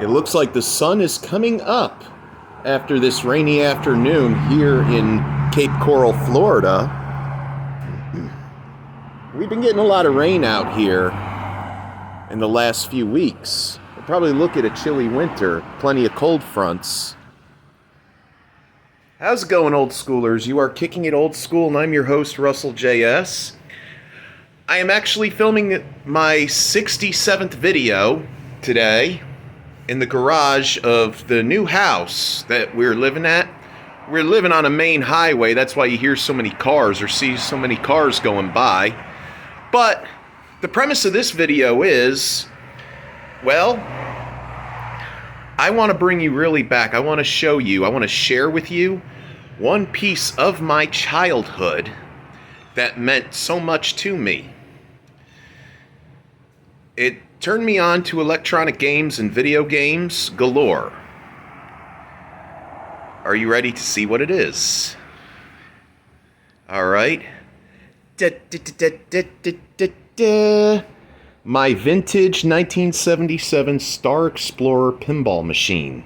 It looks like the sun is coming up after this rainy afternoon here in Cape Coral, Florida. We've been getting a lot of rain out here in the last few weeks. We'll probably look at a chilly winter, plenty of cold fronts. How's it going, old schoolers? You are Kicking It Old School, and I'm your host, Russell J.S. I am actually filming my 67th video today in the garage of the new house that we're living at. We're living on a main highway, that's why you hear so many cars or see so many cars going by. But the premise of this video is, well, I want to bring you really back. I want to show you, I want to share with you one piece of my childhood that meant so much to me. It turned me on to electronic games and video games galore. Are you ready to see what it is? All right. My vintage 1977 Star Explorer pinball machine.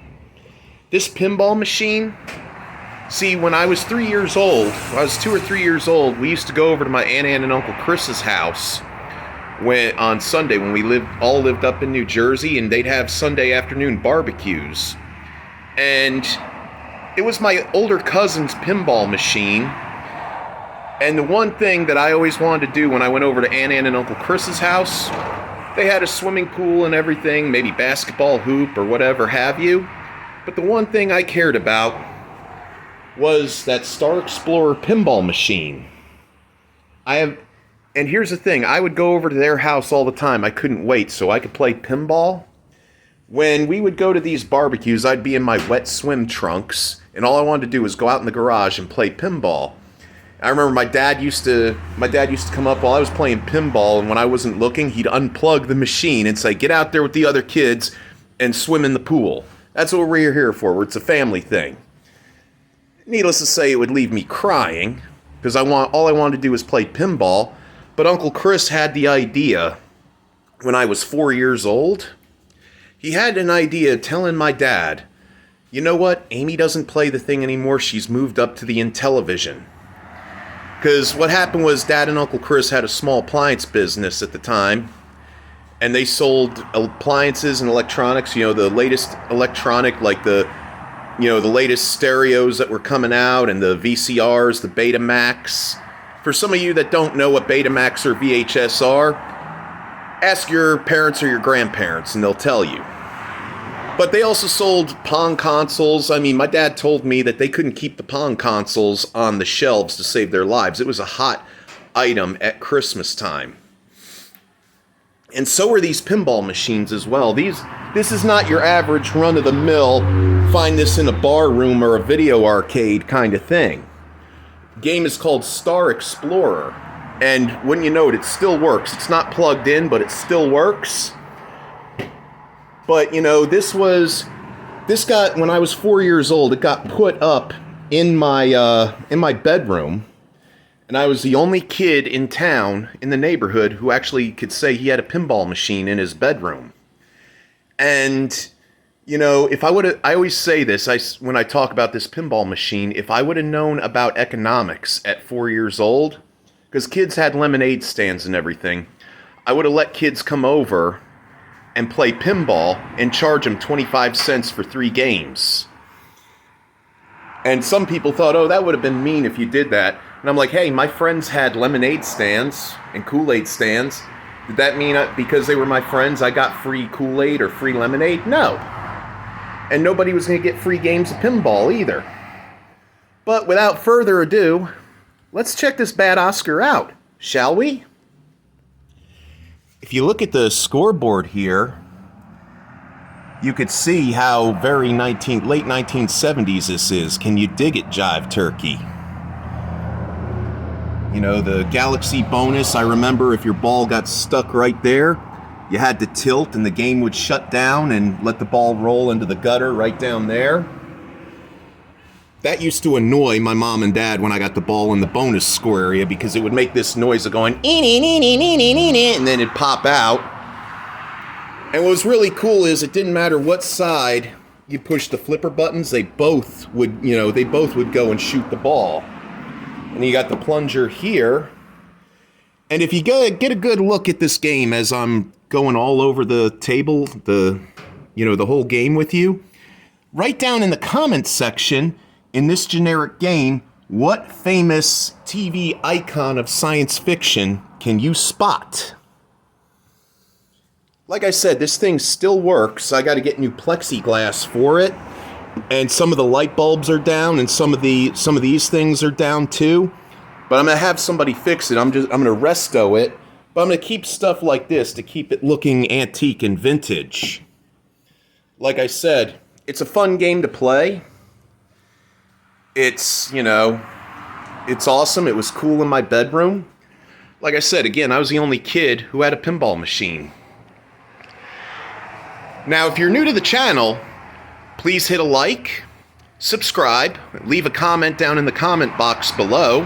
This pinball machine, see, when I was 3 years old, when I was 2 or 3 years old, we used to go over to my Aunt Ann and Uncle Chris's house on Sunday when we all lived up in New Jersey, and they'd have Sunday afternoon barbecues. And it was my older cousin's pinball machine. And the one thing that I always wanted to do when I went over to Aunt Ann and Uncle Chris's house, they had a swimming pool and everything, maybe basketball hoop or whatever have you. But the one thing I cared about was that Star Explorer pinball machine. And here's the thing, I would go over to their house all the time. I couldn't wait so I could play pinball. When we would go to these barbecues, I'd be in my wet swim trunks, and all I wanted to do was go out in the garage and play pinball. I remember my dad used to come up while I was playing pinball, and when I wasn't looking, he'd unplug the machine and say, "Get out there with the other kids and swim in the pool." That's what we're here for. It's a family thing. Needless to say, it would leave me crying, because all I wanted to do was play pinball. But Uncle Chris had the idea when I was 4 years old. He had an idea telling my dad, "You know what? Amy doesn't play the thing anymore. She's moved up to the Intellivision." Because what happened was Dad and Uncle Chris had a small appliance business at the time, and they sold appliances and electronics, the latest electronic, like the latest stereos that were coming out, and the VCRs, the Betamax. For some of you that don't know what Betamax or VHS are, ask your parents or your grandparents and they'll tell you. But they also sold Pong consoles. I mean, my dad told me that they couldn't keep the Pong consoles on the shelves to save their lives. It was a hot item at Christmas time. And so are these pinball machines as well. This is not your average run-of-the-mill, find this in a bar room or a video arcade kind of thing. The game is called Star Explorer. And when you know it, it still works. It's not plugged in, but it still works. But, when I was 4 years old, it got put up in my bedroom. And I was the only kid in town, in the neighborhood, who actually could say he had a pinball machine in his bedroom. And, I always say this, when I talk about this pinball machine, if I would have known about economics at 4 years old, because kids had lemonade stands and everything, I would have let kids come over and play pinball and charge them 25 cents for 3 games. And some people thought, oh, that would have been mean if you did that. And I'm like, hey, my friends had lemonade stands and Kool-Aid stands. Did that mean because they were my friends I got free Kool-Aid or free lemonade? No. And nobody was going to get free games of pinball either. But without further ado, let's check this bad Oscar out, shall we? If you look at the scoreboard here, you could see how very late 1970s this is. Can you dig it, Jive Turkey? The Galaxy bonus, I remember if your ball got stuck right there, you had to tilt and the game would shut down and let the ball roll into the gutter right down there. That used to annoy my mom and dad when I got the ball in the bonus score area, because it would make this noise of going, and then it'd pop out. And what was really cool is it didn't matter what side you pushed the flipper buttons, they both would, they both would go and shoot the ball. And you got the plunger here. And if you get a good look at this game as I'm going all over the table, the whole game with you, write down in the comments section in this generic game, what famous TV icon of science fiction can you spot? Like I said, this thing still works. I got to get new plexiglass for it. And some of the light bulbs are down, and some of these things are down too. But I'm gonna have somebody fix it. I'm gonna resto it. But I'm gonna keep stuff like this to keep it looking antique and vintage. Like I said, it's a fun game to play. It's awesome. It was cool in my bedroom. Like I said, again, I was the only kid who had a pinball machine. Now, if you're new to the channel, please hit a like, subscribe, leave a comment down in the comment box below,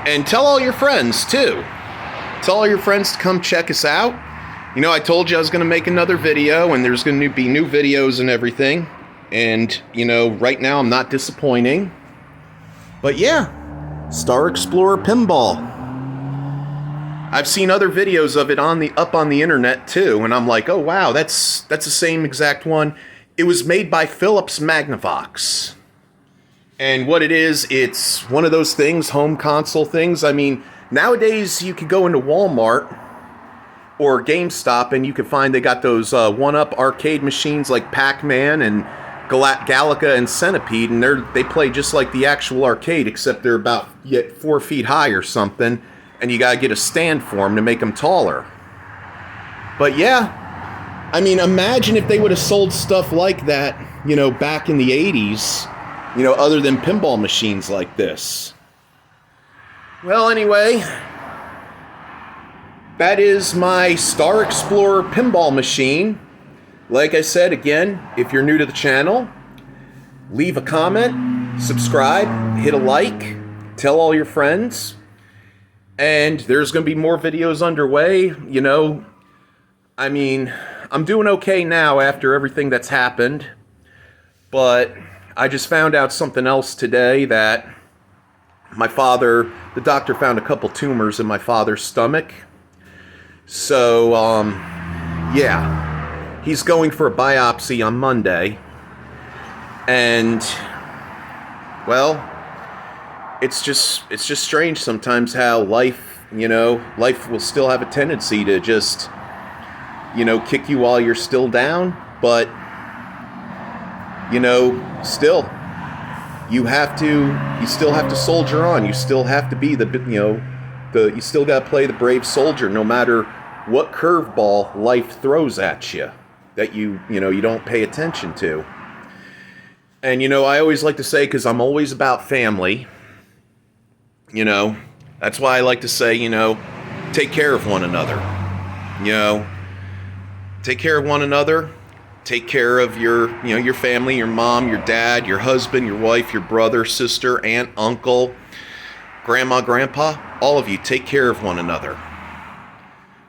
and tell all your friends, too. Tell all your friends to come check us out. I told you I was going to make another video, and there's going to be new videos and everything. And, right now I'm not disappointing. But yeah, Star Explorer Pinball. I've seen other videos of it up on the internet too, and I'm like, oh wow, that's the same exact one. It was made by Philips Magnavox. And what it is, it's one of those things, home console things. I mean, nowadays you could go into Walmart or GameStop and you can find they got those one-up arcade machines like Pac-Man and Galaga and Centipede, and they play just like the actual arcade, except they're about 4 feet high or something. And you gotta get a stand for them to make them taller. But yeah, I mean, imagine if they would have sold stuff like that, back in the 80s, other than pinball machines like this. Well, anyway, that is my Star Explorer pinball machine. Like I said, again, if you're new to the channel, leave a comment, subscribe, hit a like, tell all your friends. And there's going to be more videos underway, I mean, I'm doing okay now after everything that's happened. But I just found out something else today, that the doctor found a couple tumors in my father's stomach. So, yeah, he's going for a biopsy on Monday. And, well, it's just strange sometimes how life will still have a tendency to just, kick you while you're still down. But, still, you still have to soldier on. You still have to be you still got to play the brave soldier no matter what curveball life throws at you that you don't pay attention to. And, I always like to say, because I'm always about family, that's why I like to say, take care of one another. Take care of one another. Take care of your family, your mom, your dad, your husband, your wife, your brother, sister, aunt, uncle, grandma, grandpa. All of you, take care of one another.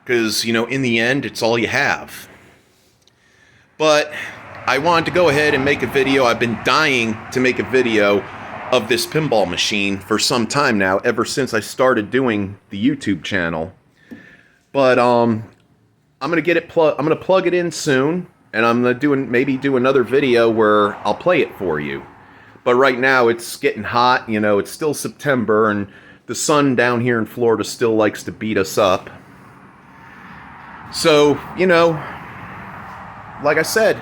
Because, in the end, it's all you have. But I wanted to go ahead and make a video. I've been dying to make a video of this pinball machine for some time now, ever since I started doing the YouTube channel. But I'm gonna get it I'm gonna plug it in soon, and I'm gonna maybe do another video where I'll play it for you. But right now it's getting hot, it's still September, and the sun down here in Florida still likes to beat us up. So, like I said,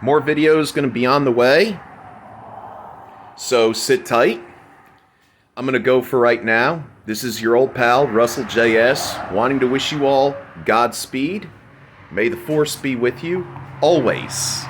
more videos gonna be on the way. So sit tight. I'm going to go for right now. This is your old pal, Russell JS, wanting to wish you all Godspeed. May the Force be with you always.